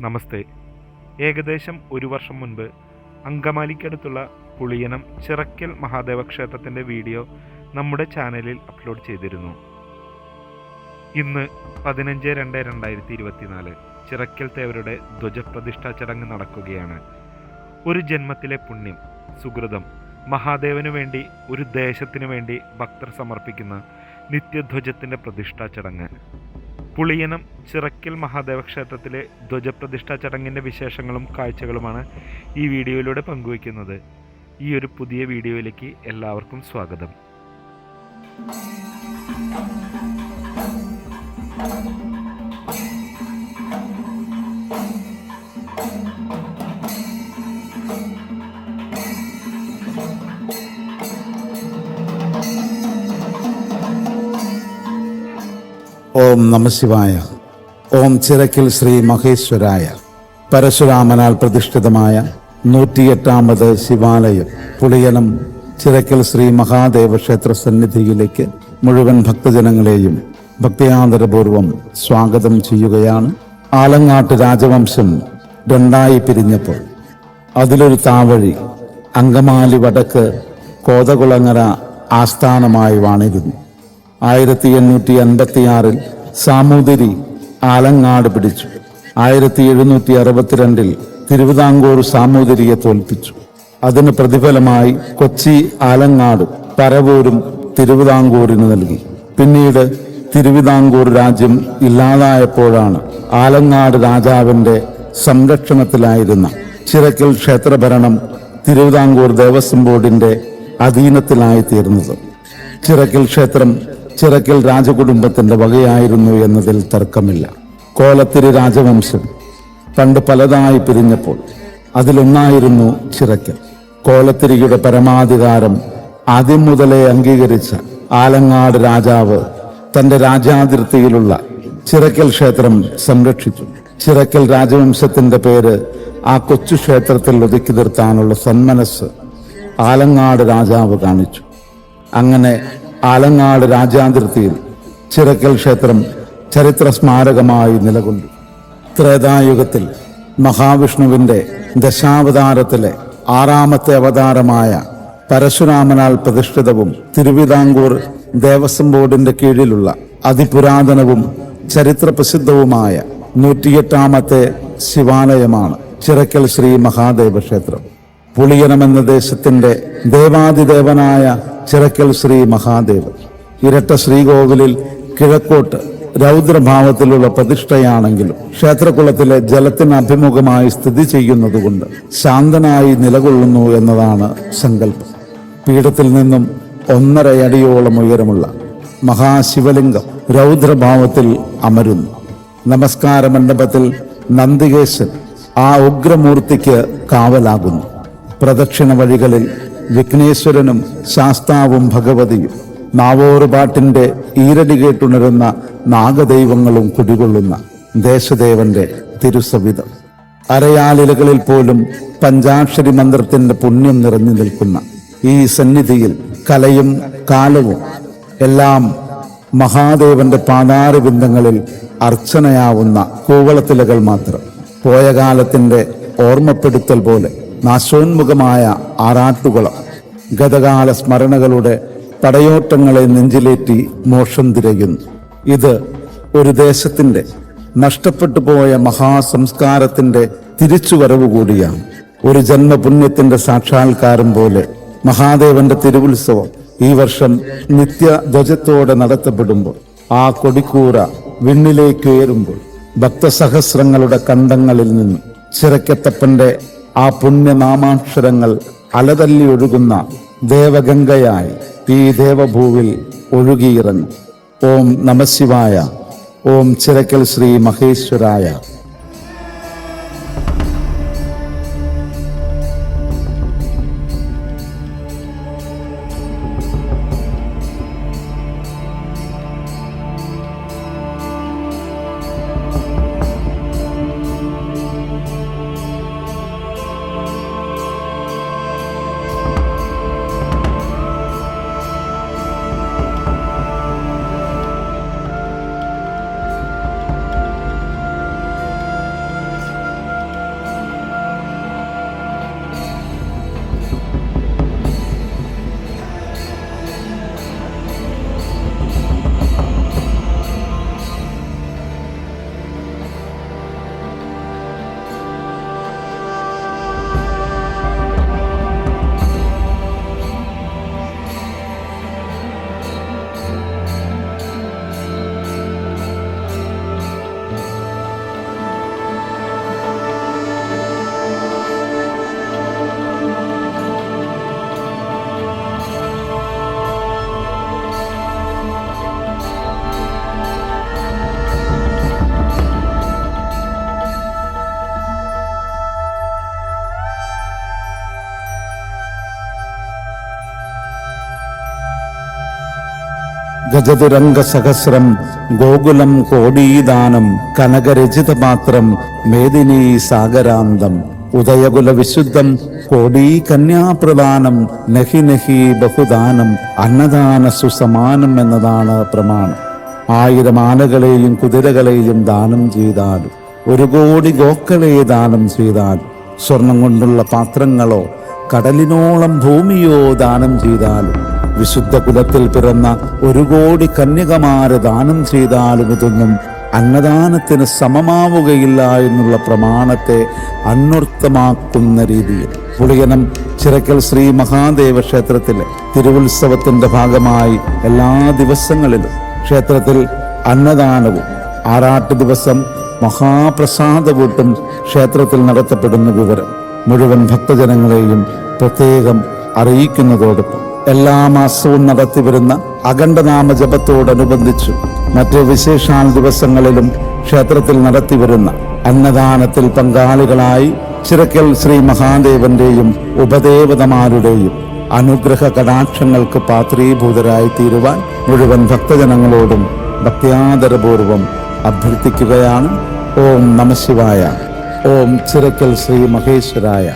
നമസ്തേ. ഏകദേശം ഒരു വർഷം മുൻപ് അങ്കമാലിക്കടുത്തുള്ള പുളിയനം ചിറക്കൽ മഹാദേവ ക്ഷേത്രത്തിൻ്റെ വീഡിയോ നമ്മുടെ ചാനലിൽ അപ്ലോഡ് ചെയ്തിരുന്നു. ഇന്ന് 15/2/2024 ചിറക്കൽ തേവരുടെ ധ്വജപ്രതിഷ്ഠാ ചടങ്ങ് നടക്കുകയാണ്. ഒരു ജന്മത്തിലെ പുണ്യം, സുകൃതം, മഹാദേവനു വേണ്ടി, ഒരു ദേശത്തിനു വേണ്ടി ഭക്തർ സമർപ്പിക്കുന്ന നിത്യധ്വജത്തിൻ്റെ പ്രതിഷ്ഠാ ചടങ്ങ്. പുളിയനം ചിറക്കൽ മഹാദേവ ക്ഷേത്രത്തിലെ ധ്വജപ്രതിഷ്ഠാ ചടങ്ങിൻ്റെ വിശേഷങ്ങളും കാഴ്ചകളുമാണ് ഈ വീഡിയോയിലൂടെ പങ്കുവയ്ക്കുന്നത്. ഈ ഒരു പുതിയ വീഡിയോയിലേക്ക് എല്ലാവർക്കും സ്വാഗതം. ഓം നമഃശിവായ. ഓം ചിറക്കൽ ശ്രീ മഹേശ്വരായ. പരശുരാമനാൽ പ്രതിഷ്ഠിതമായ 108ാമത് ശിവാലയം പുളിയനം ചിറക്കൽ ശ്രീ മഹാദേവ ക്ഷേത്ര സന്നിധിയിലേക്ക് മുഴുവൻ ഭക്തജനങ്ങളെയും ഭക്തിയാദരപൂർവം സ്വാഗതം ചെയ്യുകയാണ്. ആലങ്ങാട്ട് രാജവംശം രണ്ടായി പിരിഞ്ഞപ്പോൾ അതിലൊരു താവഴി അങ്കമാലി വടക്ക് കോതകുളങ്ങര ആസ്ഥാനമായി വാണിരുന്നു. 1856 സാമൂതിരി ആലങ്ങാട് പിടിച്ചു. 1762 തിരുവിതാംകൂർ സാമൂതിരിയെ തോൽപ്പിച്ചു. അതിന് പ്രതിഫലമായി കൊച്ചി ആലങ്ങാടും പരവൂരും തിരുവിതാംകൂറിന് നൽകി. പിന്നീട് തിരുവിതാംകൂർ രാജ്യം ഇല്ലാതായപ്പോഴാണ് ആലങ്ങാട് രാജാവിന്റെ സംരക്ഷണത്തിലായിരുന്ന ചിറക്കൽ ക്ഷേത്രഭരണം തിരുവിതാംകൂർ ദേവസ്വം ബോർഡിന്റെ അധീനത്തിലായി തീർന്നത്. ചിറക്കൽ ക്ഷേത്രം ചിറക്കൽ രാജകുടുംബത്തിന്റെ വകയായിരുന്നു എന്നതിൽ തർക്കമില്ല. കോലത്തിരി രാജവംശം പണ്ട് പലതായി പിരിഞ്ഞപ്പോൾ അതിലൊന്നായിരുന്നു ചിറക്കൽ. കോലത്തിരിയുടെ പരമാധികാരം ആദ്യം മുതലേ അംഗീകരിച്ച ആലങ്ങാട് രാജാവ് തന്റെ രാജ്യാതിർത്തിയിലുള്ള ചിറക്കൽ ക്ഷേത്രം സംരക്ഷിച്ചു. ചിറക്കൽ രാജവംശത്തിന്റെ പേര് ആ കൊച്ചു ക്ഷേത്രത്തിൽ ഒതുക്കി നിർത്താനുള്ള സന്മനസ് ആലങ്ങാട് രാജാവ് കാണിച്ചു. അങ്ങനെ ആലങ്ങാട് രാജ്യാതിർത്തിയിൽ ചിറക്കൽ ക്ഷേത്രം ചരിത്ര സ്മാരകമായി നിലകൊണ്ടു. ത്രേതായുഗത്തിൽ മഹാവിഷ്ണുവിന്റെ ദശാവതാരത്തിലെ 6ാമത്തെ അവതാരമായ പരശുരാമനാൽ പ്രതിഷ്ഠിതവും തിരുവിതാംകൂർ ദേവസ്വം ബോർഡിന്റെ കീഴിലുള്ള അതിപുരാതനവും ചരിത്ര പ്രസിദ്ധവുമായ 108ാമത്തെ ശിവാലയമാണ് ചിറക്കൽ ശ്രീ മഹാദേവ ക്ഷേത്രം. പുളിയനം എന്ന ദേശത്തിന്റെ ദേവാദിദേവനായ ചിറക്കൽ ശ്രീ മഹാദേവൻ ഇരട്ട ശ്രീകോവിലിൽ കിഴക്കോട്ട് രൗദ്രഭാവത്തിലുള്ള പ്രതിഷ്ഠയാണെങ്കിലും ക്ഷേത്രകുളത്തിലെ ജലത്തിന് അഭിമുഖമായി സ്ഥിതി ചെയ്യുന്നതുകൊണ്ട് ശാന്തനായി നിലകൊള്ളുന്നു എന്നതാണ് സങ്കല്പം. പീഠത്തിൽ നിന്നും 1.5 അടിയോളം ഉയരമുള്ള മഹാശിവലിംഗം രൗദ്രഭാവത്തിൽ അമരുന്നു. നമസ്കാര മണ്ഡപത്തിൽ നന്ദികേശൻ ആ ഉഗ്രമൂർത്തിക്ക് കാവലാകുന്നു. പ്രദക്ഷിണ വഴികളിൽ വിഘ്നേശ്വരനും ശാസ്താവും ഭഗവതിയും നാവോറുപാട്ടിന്റെ ഈരടി കേട്ടുണരുന്ന നാഗദൈവങ്ങളും കുടികൊള്ളുന്ന ദേശദേവന്റെ തിരുസവിധം. അരയാലിലകളിൽ പോലും പഞ്ചാക്ഷരി മന്ത്രത്തിന്റെ പുണ്യം നിറഞ്ഞു നിൽക്കുന്ന ഈ സന്നിധിയിൽ കലയും കാലവും എല്ലാം മഹാദേവന്റെ പാതാരബിന്ദങ്ങളിൽ അർച്ചനയാവുന്ന കൂവളത്തിലകൾ മാത്രം. പോയ കാലത്തിന്റെ ഓർമ്മപ്പെടുത്തൽ പോലെ നാശോന്മുഖമായ ആറാട്ടുകുളം ഗതകാല സ്മരണകളുടെ പടയോട്ടങ്ങളെ നെഞ്ചിലേറ്റി മോക്ഷം തിരയുന്നു. ഇത് ഒരു ദേശത്തിന്റെ നഷ്ടപ്പെട്ടു പോയ മഹാസംസ്കാരത്തിന്റെ തിരിച്ചുവരവ് കൂടിയാണ്. ഒരു ജന്മപുണ്യത്തിന്റെ സാക്ഷാത്കാരം പോലെ മഹാദേവന്റെ തിരുവുത്സവം ഈ വർഷം നിത്യധ്വജത്തോടെ നടത്തപ്പെടുമ്പോൾ ആ കൊടിക്കൂറ വിണ്ണിലേക്ക് ഉയരുമ്പോൾ ഭക്തസഹസ്രങ്ങളുടെ കണ്ടങ്ങളിൽ നിന്നും ചിറക്കത്തപ്പന്റെ ആ പുണ്യനാമാക്ഷരങ്ങൾ അലതല്ലി ഒഴുകുന്ന ദേവഗംഗയായി ഈ ദേവഭൂവിൽ ഒഴുകിയിറങ്ങും. ഓം നമഃശിവായ. ഓം ചിറക്കൽ ശ്രീ മഹേശ്വരായ. ചതുരംഗ സഹസ്രം ഗോകുലം കോടീദാനം കനകരചിതപാത്രം മേദിനീ സാഗരാന്തം ഉദയകുല വിശുദ്ധം കോടീ കന്യാപ്രദാനം നഹി നഹി ബഹുദാനം അന്നദാന സുസമാനം എന്നതാണ് പ്രമാണം. 1000 ആനകളെയും കുതിരകളെയും ദാനം ചെയ്താലും 1 കോടി ഗോക്കളെ ദാനം ചെയ്താലും സ്വർണം കൊണ്ടുള്ള പാത്രങ്ങളോ കടലിനോളം ഭൂമിയോ ദാനം ചെയ്താലും വിശുദ്ധ കുലത്തിൽ പിറന്ന 1 കോടി കന്യകമാരെ ദാനം ചെയ്താലും ഇതൊന്നും അന്നദാനത്തിന് സമമാവുകയില്ല എന്നുള്ള പ്രമാണത്തെ അന്വർത്ഥമാക്കുന്ന രീതിയിൽ പുളിയനം ചിറക്കൽ ശ്രീ മഹാദേവ ക്ഷേത്രത്തിലെ തിരുവുത്സവത്തിന്റെ ഭാഗമായി എല്ലാ ദിവസങ്ങളിലും ക്ഷേത്രത്തിൽ അന്നദാനവും ആറാട്ട് ദിവസം മഹാപ്രസാദകൂട്ടും ക്ഷേത്രത്തിൽ നടത്തപ്പെടുന്ന വിവരം മുഴുവൻ ഭക്തജനങ്ങളെയും പ്രത്യേകം അറിയിക്കുന്നതോടൊപ്പം എല്ലാ മാസവും നടത്തിവരുന്ന അഖണ്ഡനാമ ജപത്തോടനുബന്ധിച്ചു മറ്റ് വിശേഷാൽ ദിവസങ്ങളിലും ക്ഷേത്രത്തിൽ നടത്തിവരുന്ന അന്നദാനത്തിൽ പങ്കാളികളായി ചിറക്കൽ ശ്രീ മഹാദേവന്റെയും ഉപദേവതമാരുടെയും അനുഗ്രഹ കടാക്ഷങ്ങൾക്ക് പാത്രീഭൂതരായി തീരുവാൻ മുഴുവൻ ഭക്തജനങ്ങളോടും ഭക്ത്യാദരപൂർവം അഭ്യർത്ഥിക്കുകയാണ്. ഓം നമഃശിവായ. ഓം ചിറക്കൽ ശ്രീ മഹേശ്വരായ.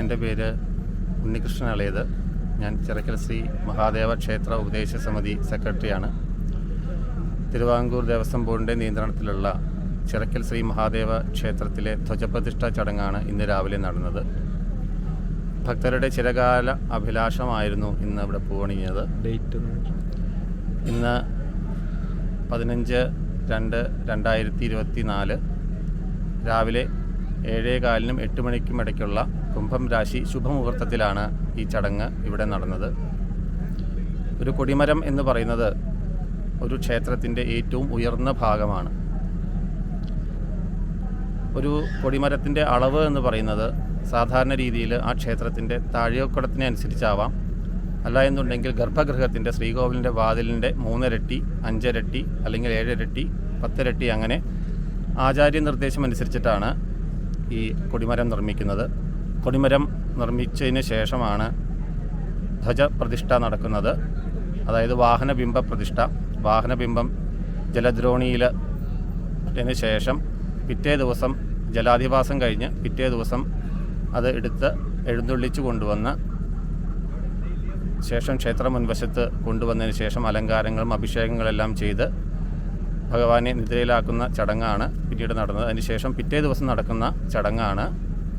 എൻ്റെ പേര് ഉണ്ണികൃഷ്ണൻ അളയത്. ഞാൻ ചിറക്കൽ ശ്രീ മഹാദേവ ക്ഷേത്ര ഉപദേശ സമിതി സെക്രട്ടറിയാണ്. തിരുവിതാംകൂർ ദേവസ്വം ബോർഡിൻ്റെ നിയന്ത്രണത്തിലുള്ള ചിറക്കൽ ശ്രീ മഹാദേവ ക്ഷേത്രത്തിലെ ധ്വജപ്രതിഷ്ഠാ ചടങ്ങാണ് ഇന്ന് രാവിലെ നടന്നത്. ഭക്തരുടെ ചിരകാല അഭിലാഷമായിരുന്നു ഇന്ന് ഇവിടെ പൂവണിഞ്ഞത്. ഇന്ന് 15/2/2024 രാവിലെ 7:15-നും 8 മണിക്കും ഇടയ്ക്കുള്ള കുംഭം രാശി ശുഭമുഹൂർത്തത്തിലാണ് ഈ ചടങ്ങ് ഇവിടെ നടന്നത്. ഒരു കൊടിമരം എന്ന് പറയുന്നത് ഒരു ക്ഷേത്രത്തിൻ്റെ ഏറ്റവും ഉയർന്ന ഭാഗമാണ്. ഒരു കൊടിമരത്തിൻ്റെ അളവ് എന്ന് പറയുന്നത് സാധാരണ രീതിയിൽ ആ ക്ഷേത്രത്തിൻ്റെ താഴെക്കുടത്തിനെ അനുസരിച്ചാവാം, അല്ല എന്നുണ്ടെങ്കിൽ ഗർഭഗൃഹത്തിൻ്റെ ശ്രീകോവിലിൻ്റെ വാതിലിൻ്റെ 3 ഇരട്ടി, 5 ഇരട്ടി, അല്ലെങ്കിൽ 7 ഇരട്ടി, 10 ഇരട്ടി, അങ്ങനെ ആചാര്യ നിർദ്ദേശം അനുസരിച്ചിട്ടാണ് ഈ കൊടിമരം നിർമ്മിക്കുന്നത്. കൊടിമരം നിർമ്മിച്ചതിന് ശേഷമാണ് ധ്വജപ്രതിഷ്ഠ നടക്കുന്നത്. അതായത് വാഹനബിംബ പ്രതിഷ്ഠ. വാഹനബിംബം ജലദ്രോണിയിലതിന് ശേഷം പിറ്റേ ദിവസം ജലാധിവാസം കഴിഞ്ഞ് പിറ്റേ ദിവസം അത് എടുത്ത് എഴുന്നള്ളിച്ചു കൊണ്ടുവന്ന് ശേഷം ക്ഷേത്ര മുൻവശത്ത് കൊണ്ടുവന്നതിന് ശേഷം അലങ്കാരങ്ങളും അഭിഷേകങ്ങളെല്ലാം ചെയ്ത് ഭഗവാനെ നിദ്രയിലാക്കുന്ന ചടങ്ങാണ് പിന്നീട് നടന്നത്. അതിനുശേഷം പിറ്റേ ദിവസം നടക്കുന്ന ചടങ്ങാണ്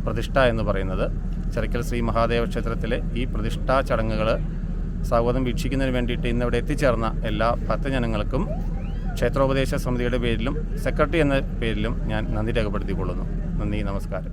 പ്രതിഷ്ഠ എന്ന് പറയുന്നത്. ചിറക്കൽ ശ്രീ മഹാദേവ ക്ഷേത്രത്തിലെ ഈ പ്രതിഷ്ഠാ ചടങ്ങുകൾ സ്വാഗതം വീക്ഷിക്കുന്നതിന് വേണ്ടിയിട്ട് ഇന്നിവിടെ എത്തിച്ചേർന്ന എല്ലാ ഭക്തജനങ്ങൾക്കും ക്ഷേത്രോപദേശ സമിതിയുടെ പേരിലും സെക്രട്ടറി എന്ന പേരിലും ഞാൻ നന്ദി രേഖപ്പെടുത്തിക്കൊള്ളുന്നു. നന്ദി, നമസ്കാരം.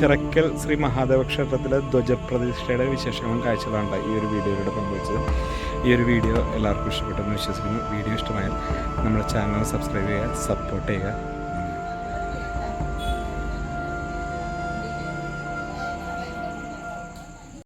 ചിറക്കൽ ശ്രീ മഹാദേവ ക്ഷേത്രത്തിലെ ധ്വജപ്രതിഷ്ഠയുടെ വിശേഷങ്ങളും കാഴ്ചകളാണ് ഈ ഒരു വീഡിയോയിലൂടെ പങ്കുവച്ചത്. ഈ ഒരു വീഡിയോ എല്ലാവർക്കും ഇഷ്ടപ്പെട്ടെന്ന് വിശ്വസിക്കുന്നു. വീഡിയോ ഇഷ്ടമായാൽ നമ്മുടെ ചാനൽ സബ്സ്ക്രൈബ് ചെയ്യുക, സപ്പോർട്ട് ചെയ്യുക.